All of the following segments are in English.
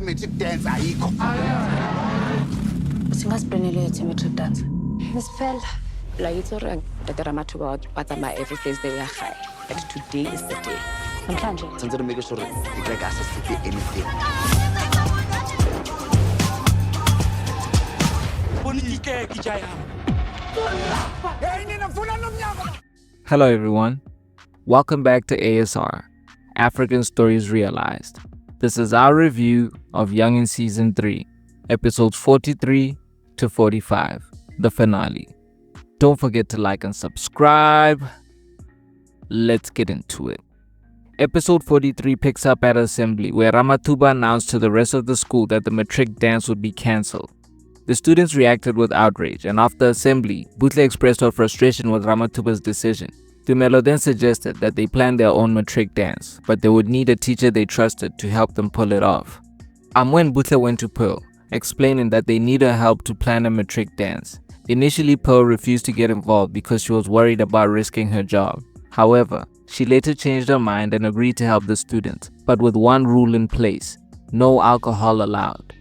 matric dance ayikho. Singasibrenele yethu matric dance. Miss like it's alright that Ramathuba but my every face they are high. But today is the day. Namhlanje Since make sure the drag access to anything. Hello everyone, welcome back to ASR, African Stories Realized. This is our review of Youngins Season 3, episodes 43 to 45, the finale. Don't forget to like and subscribe. Let's get into it. Episode 43 picks up at assembly, where Ramathuba announced to the rest of the school that the matric dance would be cancelled. The students reacted with outrage, and after assembly, Butle expressed her frustration with Ramathuba's decision. Tumelo then suggested that they plan their own matric dance, but they would need a teacher they trusted to help them pull it off. When Butle went to Pearl, explaining that they need her help to plan a matric dance. Initially, Pearl refused to get involved because she was worried about risking her job. However, she later changed her mind and agreed to help the students, but with one rule in place: no alcohol allowed.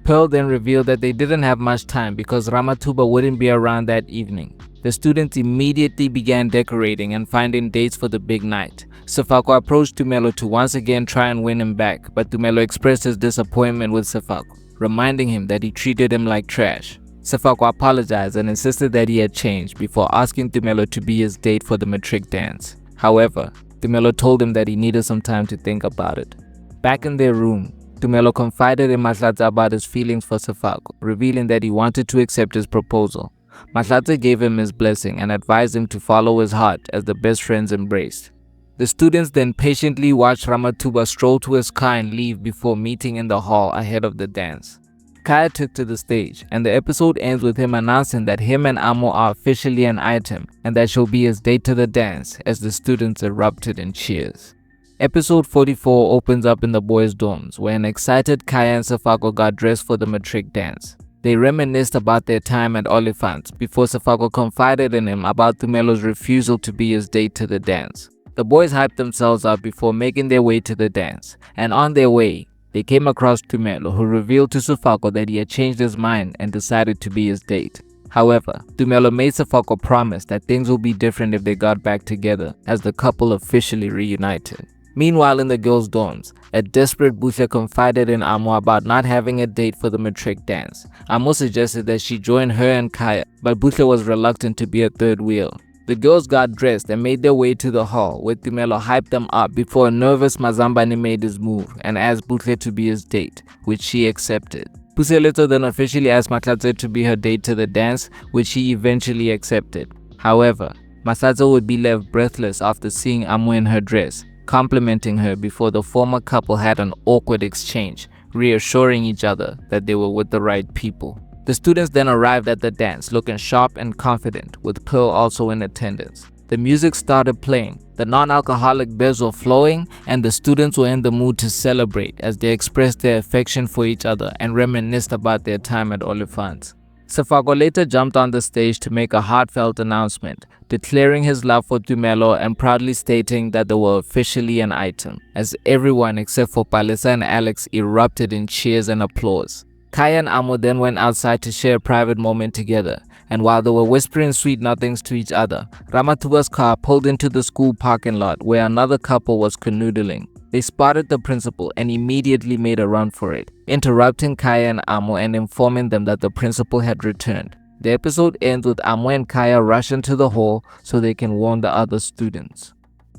Pearl then revealed that they didn't have much time because Ramathuba wouldn't be around that evening. The students immediately began decorating and finding dates for the big night. Sefako approached Tumelo to once again try and win him back, but Tumelo expressed his disappointment with Sefako, reminding him that he treated him like trash. Sefako apologized and insisted that he had changed before asking Tumelo to be his date for the matric dance. However, Tumelo told him that he needed some time to think about it. Back in their room, Tumelo confided in Mahlatse about his feelings for Sefako, revealing that he wanted to accept his proposal. Mahlatse gave him his blessing and advised him to follow his heart as the best friends embraced. The students then patiently watched Ramathuba stroll to his car and leave before meeting in the hall ahead of the dance. Kaya took to the stage, and the episode ends with him announcing that him and Amo are officially an item and that she'll be his date to the dance as the students erupted in cheers. Episode 44 opens up in the boys' dorms, where an excited Kaya and Sefako got dressed for the matric dance. They reminisced about their time at Olifants before Sefako confided in him about Tumelo's refusal to be his date to the dance. The boys hyped themselves up before making their way to the dance, and on their way, they came across Tumelo, who revealed to Sefako that he had changed his mind and decided to be his date. However, Tumelo made Sefako promise that things would be different if they got back together, as the couple officially reunited. Meanwhile, in the girls' dorms, a desperate Butle confided in Amo about not having a date for the matric dance. Amo suggested that she join her and Kaya, but Butle was reluctant to be a third wheel. The girls got dressed and made their way to the hall, where Tumelo hyped them up before a nervous Mazambane made his move and asked Butle to be his date, which she accepted. Puseletho then officially asked Mahlatse to be her date to the dance, which she eventually accepted. However, Mahlatse would be left breathless after seeing Amo in her dress, complimenting her before the former couple had an awkward exchange, reassuring each other that they were with the right people. The students then arrived at the dance looking sharp and confident, with Pearl also in attendance. The music started playing, the non-alcoholic beers were flowing, and the students were in the mood to celebrate as they expressed their affection for each other and reminisced about their time at Olifants. Sefako later jumped on the stage to make a heartfelt announcement, declaring his love for Tumelo and proudly stating that they were officially an item, as everyone except for Palesa and Alex erupted in cheers and applause. Kaya and Amo then went outside to share a private moment together, and while they were whispering sweet nothings to each other, Ramathuba's car pulled into the school parking lot where another couple was canoodling. They spotted the principal and immediately made a run for it, interrupting Kaya and Amo and informing them that the principal had returned. The episode ends with Amo and Kaya rushing to the hall so they can warn the other students.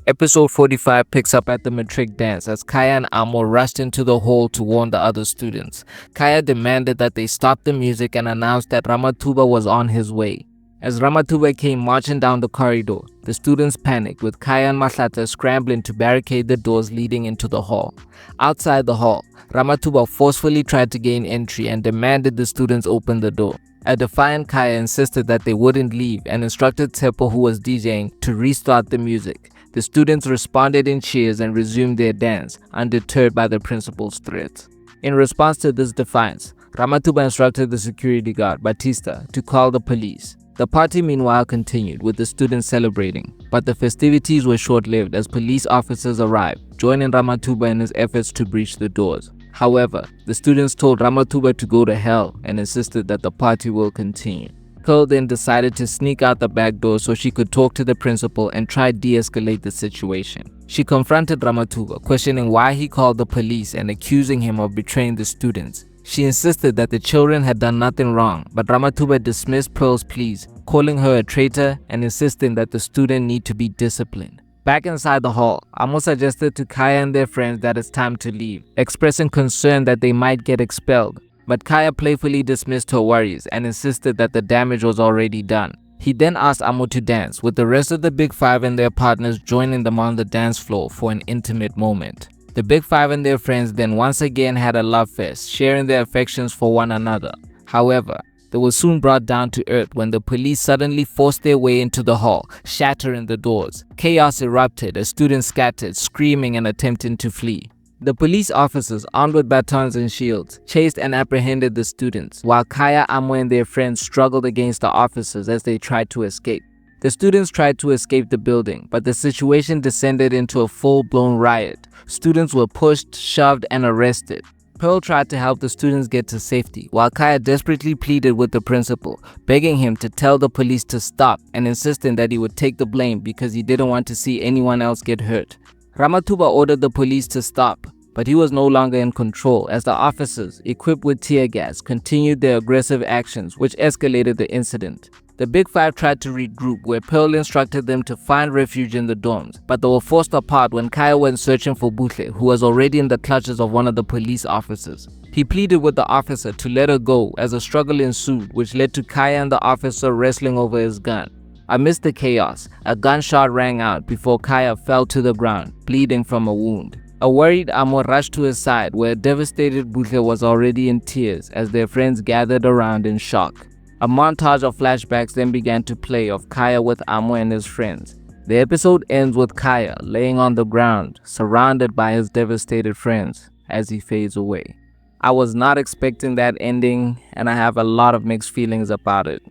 Episode 45 picks up at the matric dance as Kaya and Amo rushed into the hall to warn the other students. Kaya demanded that they stop the music and announced that Ramathuba was on his way. As Ramathuba came marching down the corridor, the students panicked, with Kaya and Mahlatse scrambling to barricade the doors leading into the hall. Outside the hall, Ramathuba forcefully tried to gain entry and demanded the students open the door. A defiant Kaya insisted that they wouldn't leave and instructed Tsepo, who was DJing, to restart the music. The students responded in cheers and resumed their dance, undeterred by the principal's threats. In response to this defiance, Ramathuba instructed the security guard, Batista, to call the police. The party meanwhile continued, with the students celebrating, but the festivities were short-lived as police officers arrived, joining Ramathuba in his efforts to breach the doors. However, the students told Ramathuba to go to hell and insisted that the party will continue. Pearl then decided to sneak out the back door so she could talk to the principal and try de-escalate the situation. She confronted Ramathuba, questioning why he called the police and accusing him of betraying the students. She insisted that the children had done nothing wrong, but Ramathuba dismissed Pearl's pleas, calling her a traitor and insisting that the student need to be disciplined. Back inside the hall, Amo suggested to Kaya and their friends that it's time to leave, expressing concern that they might get expelled. But Kaya playfully dismissed her worries and insisted that the damage was already done. He then asked Amo to dance, with the rest of the Big Five and their partners joining them on the dance floor for an intimate moment. The Big Five and their friends then once again had a love fest, sharing their affections for one another. However, they were soon brought down to earth when the police suddenly forced their way into the hall, shattering the doors. Chaos erupted as students scattered, screaming and attempting to flee. The police officers, armed with batons and shields, chased and apprehended the students, while Kaya, Amo and their friends struggled against the officers as they tried to escape. The students tried to escape the building, but the situation descended into a full-blown riot. Students were pushed, shoved, and arrested. Pearl tried to help the students get to safety, while Kaya desperately pleaded with the principal, begging him to tell the police to stop and insisting that he would take the blame because he didn't want to see anyone else get hurt. Ramathuba ordered the police to stop, but he was no longer in control as the officers, equipped with tear gas, continued their aggressive actions, which escalated the incident. The Big Five tried to regroup, where Pearl instructed them to find refuge in the dorms, but they were forced apart when Kaya went searching for Butle, who was already in the clutches of one of the police officers. He pleaded with the officer to let her go as a struggle ensued, which led to Kaya and the officer wrestling over his gun. Amidst the chaos, a gunshot rang out before Kaya fell to the ground, bleeding from a wound. A worried Amo rushed to his side, where a devastated Butle was already in tears as their friends gathered around in shock. A montage of flashbacks then began to play of Kaya with Amo and his friends. The episode ends with Kaya laying on the ground, surrounded by his devastated friends as he fades away. I was not expecting that ending, and I have a lot of mixed feelings about it.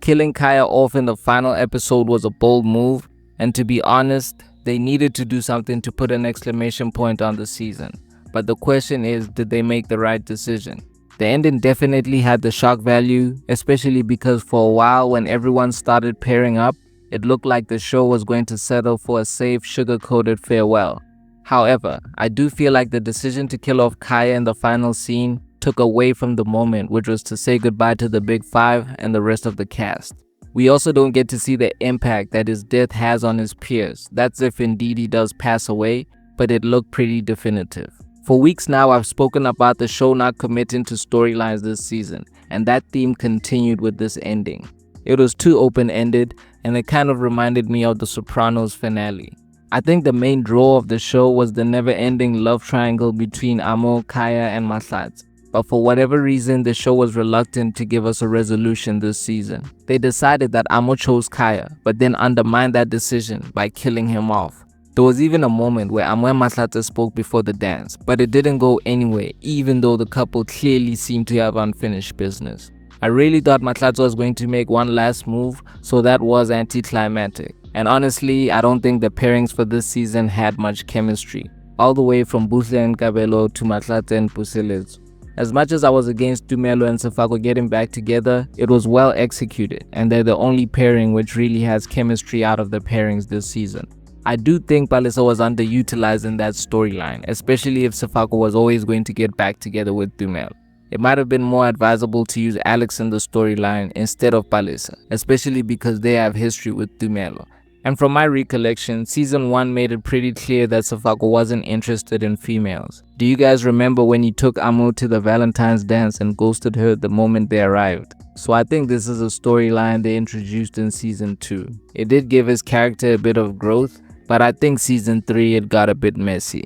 Killing Kaya off in the final episode was a bold move, and to be honest, they needed to do something to put an exclamation point on the season. But the question is, did they make the right decision? The ending definitely had the shock value, especially because for a while when everyone started pairing up, it looked like the show was going to settle for a safe, sugar-coated farewell. However, I do feel like the decision to kill off Kaya in the final scene took away from the moment, which was to say goodbye to the Big Five and the rest of the cast. We also don't get to see the impact that his death has on his peers. That's if indeed he does pass away, but it looked pretty definitive. For weeks now, I've spoken about the show not committing to storylines this season, and that theme continued with this ending. It was too open-ended, and it kind of reminded me of The Sopranos finale. I think the main draw of the show was the never-ending love triangle between Amo, Kaya, and Mahlatse. But for whatever reason, the show was reluctant to give us a resolution this season. They decided that Amo chose Kaya, but then undermined that decision by killing him off. There was even a moment where Amo and Mahlatse spoke before the dance, but it didn't go anywhere, even though the couple clearly seemed to have unfinished business. I really thought Mahlatse was going to make one last move, so that was anticlimactic. And honestly, I don't think the pairings for this season had much chemistry, all the way from Butle and Kabelo to Mahlatse and Puseletso. As much as I was against Tumelo and Sefako getting back together, it was well executed, and they're the only pairing which really has chemistry out of the pairings this season. I do think Palesa was underutilized in that storyline, especially if Sefako was always going to get back together with Tumelo. It might have been more advisable to use Alex in the storyline instead of Palesa, especially because they have history with Tumelo. And from my recollection, season 1 made it pretty clear that Sefako wasn't interested in females. Do you guys remember when he took Amo to the Valentine's dance and ghosted her the moment they arrived? So I think this is a storyline they introduced in season 2. It did give his character a bit of growth, but I think season 3 it got a bit messy.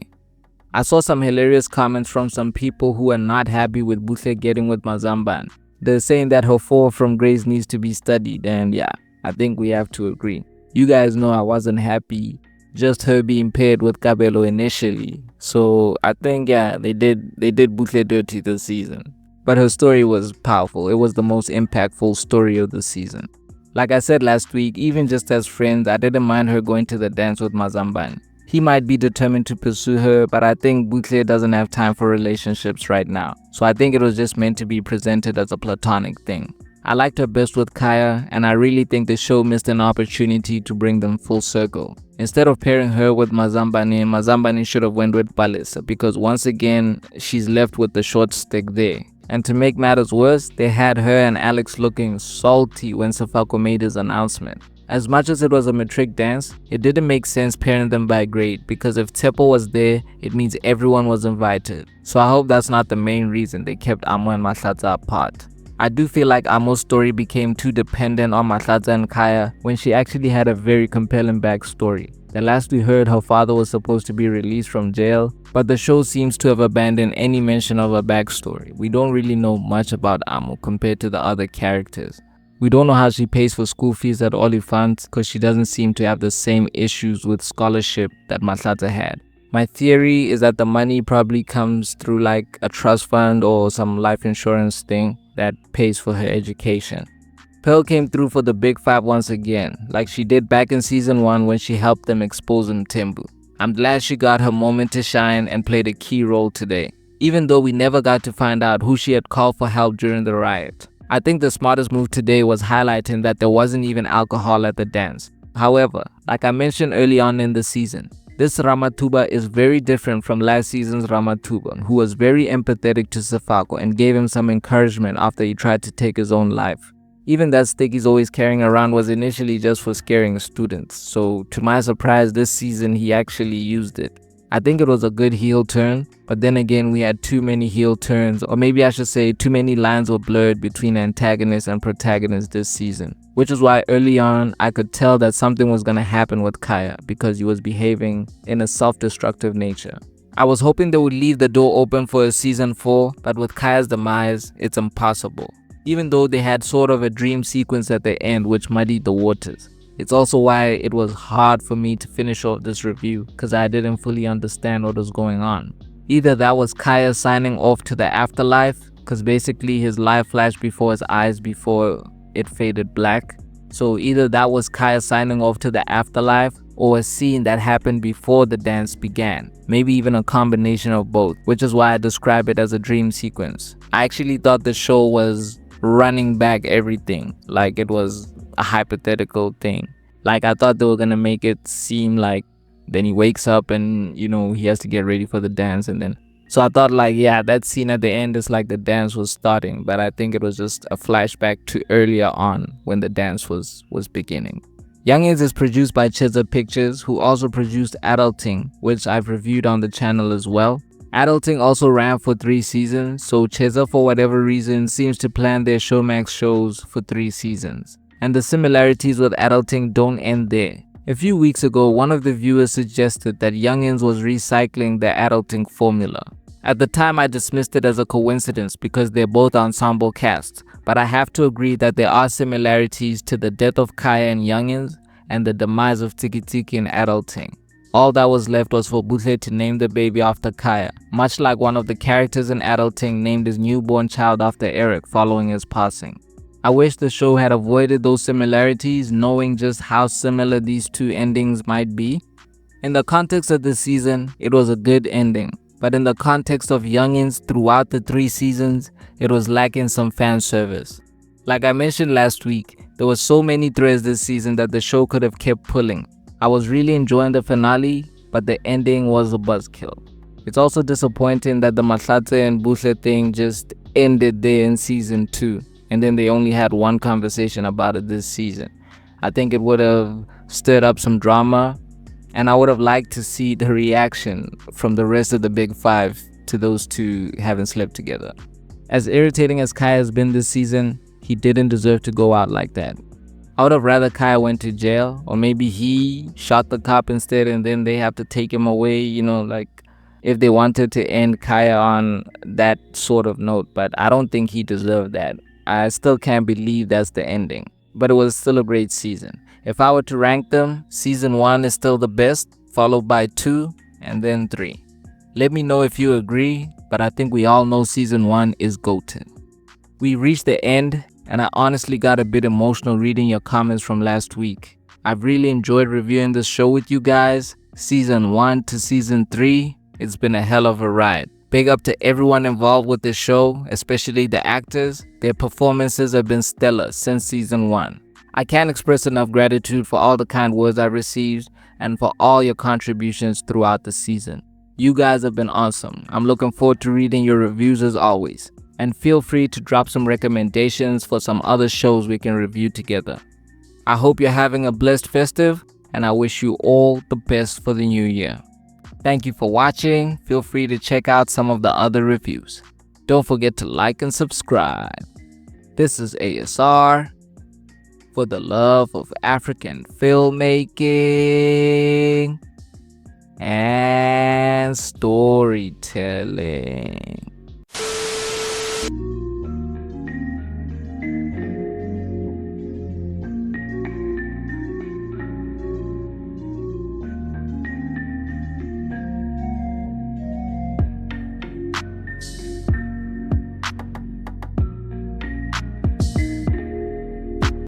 I saw some hilarious comments from some people who are not happy with Butle getting with Mazamban. They're saying that her fall from grace needs to be studied, and yeah, I think we have to agree. You guys know I wasn't happy just her being paired with Kabelo initially. So I think yeah, they did Butle dirty this season. But her story was powerful. It was the most impactful story of the season. Like I said last week, even just as friends, I didn't mind her going to the dance with Mazamban. He might be determined to pursue her, but I think Butle doesn't have time for relationships right now. So I think it was just meant to be presented as a platonic thing. I liked her best with Kaya, and I really think the show missed an opportunity to bring them full circle. Instead of pairing her with Mazambani should have went with Balisa, because once again, she's left with the short stick there. And to make matters worse, they had her and Alex looking salty when Sefako made his announcement. As much as it was a matric dance, it didn't make sense pairing them by grade, because if Tepo was there, it means everyone was invited. So I hope that's not the main reason they kept Amo and Mahlatsa apart. I do feel like Amo's story became too dependent on Mahlatsa and Kaya when she actually had a very compelling backstory. The last we heard, her father was supposed to be released from jail, but the show seems to have abandoned any mention of her backstory. We don't really know much about Amo compared to the other characters. We don't know how she pays for school fees at Olifants because she doesn't seem to have the same issues with scholarship that Mahlatsa had. My theory is that the money probably comes through like a trust fund or some life insurance thing that pays for her education. Pearl came through for the Big Five once again, like she did back in season 1 when she helped them expose Mthembu. I'm glad she got her moment to shine and played a key role today, even though we never got to find out who she had called for help during the riot. I think the smartest move today was highlighting that there wasn't even alcohol at the dance. However, like I mentioned early on in the season, this Ramathuba is very different from last season's Ramathuba, who was very empathetic to Sefako and gave him some encouragement after he tried to take his own life. Even that stick he's always carrying around was initially just for scaring students, so to my surprise this season he actually used it. I think it was a good heel turn, but then again we had too many heel turns, or maybe I should say too many lines were blurred between antagonist and protagonist this season. Which is why early on I could tell that something was gonna happen with Kaya because he was behaving in a self-destructive nature. I was hoping they would leave the door open for a season 4, but with Kaya's demise, it's impossible. Even though they had sort of a dream sequence at the end which muddied the waters. It's also why it was hard for me to finish off this review because I didn't fully understand what was going on. Either that was Kaya signing off to the afterlife, because basically his life flashed before his eyes before it faded black. So either that was Kaya signing off to the afterlife or a scene that happened before the dance began. Maybe even a combination of both, which is why I describe it as a dream sequence. I actually thought the show was running back everything, like it was a hypothetical thing. Like I thought they were gonna make it seem like then he wakes up and he has to get ready for the dance, and then so I thought like, yeah, that scene at the end is like the dance was starting, but I think it was just a flashback to earlier on when the dance was beginning. Youngins is produced by Cheza Pictures, who also produced Adulting, which I've reviewed on the channel as well. Adulting also ran for 3 seasons, so Cheza for whatever reason seems to plan their Showmax shows for 3 seasons. And the similarities with Adulting don't end there. A few weeks ago, one of the viewers suggested that Youngins was recycling the Adulting formula. At the time, I dismissed it as a coincidence because they're both ensemble casts, but I have to agree that there are similarities to the death of Kaya in Youngins and the demise of Tiki Tiki in Adulting. All that was left was for Butle to name the baby after Kaya, much like one of the characters in Adulting named his newborn child after Eric following his passing. I wish the show had avoided those similarities, knowing just how similar these two endings might be. In the context of the season, it was a good ending, but in the context of Youngins throughout the 3 seasons, it was lacking some fan service. Like I mentioned last week, there were so many threads this season that the show could have kept pulling. I was really enjoying the finale, but the ending was a buzzkill. It's also disappointing that the Mahlatsa and Buhle thing just ended there in season 2, and then they only had one conversation about it this season. I think it would have stirred up some drama, and I would have liked to see the reaction from the rest of the Big Five to those two having slept together. As irritating as Kai has been this season, he didn't deserve to go out like that. I would have rather Kai went to jail, or maybe he shot the cop instead and then they have to take him away, like if they wanted to end Kaya on that sort of note, but I don't think he deserved that. I still can't believe that's the ending, but it was still a great season. If I were to rank them, season 1 is still the best, followed by 2 and then 3. Let me know if you agree, but I think we all know season 1 is GOATed. We reached the end, and I honestly got a bit emotional reading your comments from last week. I've really enjoyed reviewing this show with you guys. Season 1 to Season 3, it's been a hell of a ride. Big up to everyone involved with this show, especially the actors. Their performances have been stellar since Season 1. I can't express enough gratitude for all the kind words I received and for all your contributions throughout the season. You guys have been awesome. I'm looking forward to reading your reviews as always. And feel free to drop some recommendations for some other shows we can review together. I hope you're having a blessed festive, and I wish you all the best for the new year. Thank you for watching. Feel free to check out some of the other reviews. Don't forget to like and subscribe. This is ASR for the love of African filmmaking and storytelling.